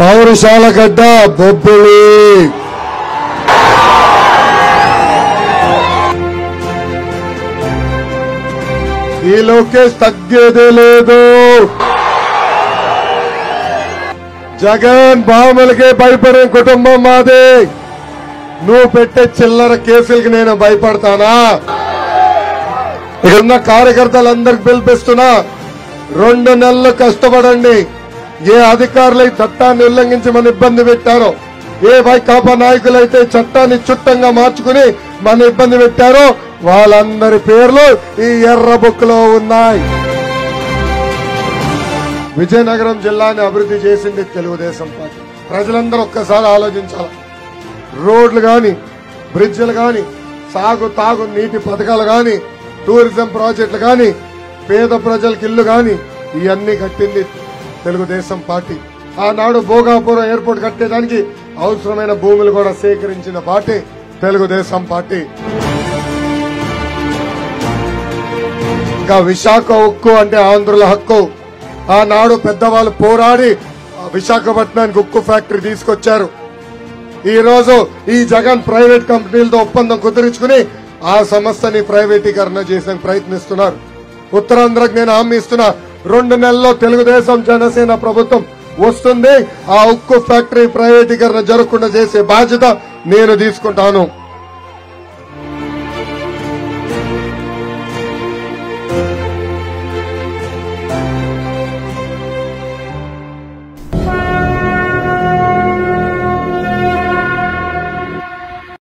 పౌరశాల గడ్డ బొబ్బిలి ఈ లోకేష్ తగ్గేదే లేదు. జగన్ బాములకే భయపడే కుటుంబం మాది. నువ్వు పెట్టే చిల్లర కేసులకి నేను భయపడతానా? ఇక్కడున్న కార్యకర్తలందరికి పిలిపిస్తున్నా, 2 నెలలు కష్టపడండి. ఏ అధికారులు చట్టాన్ని ఉల్లంఘించి మన ఇబ్బంది పెట్టారో, ఏ వైకాపా నాయకులైతే చట్టాన్ని చుట్టంగా మార్చుకుని మన ఇబ్బంది పెట్టారో వాళ్ళందరి పేర్లు ఈ ఎర్ర బుక్ లో ఉన్నాయి. విజయనగరం జిల్లాని అభివృద్ధి చేసింది తెలుగుదేశం పార్టీ. ప్రజలందరూ ఒక్కసారి ఆలోచించాలి. రోడ్లు గాని, బ్రిడ్జిలు గాని, సాగు తాగు నీటి పథకాలు గాని, టూరిజం ప్రాజెక్టులు గాని, పేద ప్రజలకు ఇల్లు గాని ఇవన్నీ కట్టింది తెలుగుదేశం పార్టీ. ఆనాడు భోగాపురం ఎయిర్పోర్ట్ కట్టేదానికి అవసరమైన భూములు కూడా సేకరించిన పార్టీ తెలుగుదేశం పార్టీ. ఇంకా విశాఖ ఉక్కు అంటే ఆంధ్రుల హక్కు. ఆనాడు పెద్దవాళ్ళు పోరాడి విశాఖపట్నానికి ఉక్కు ఫ్యాక్టరీ తీసుకొచ్చారు. ఈ రోజు ఈ జగన్ ప్రైవేట్ కంపెనీలతో ఒప్పందం కుదుర్చుకుని ఆ సంస్థని ప్రైవేటీకరణ చేసే ప్రయత్నిస్తున్నారు. ఉత్తరాంధ్రకు నేను హామీ ఇస్తున్నా, 2 నెలల్లో తెలుగుదేశం జనసేన ప్రభుత్వం వస్తుంది. ఆ ఉక్కు ఫ్యాక్టరీ ప్రైవేటీకరణ జరగకుండా చేసే బాధ్యత నేను తీసుకుంటాను.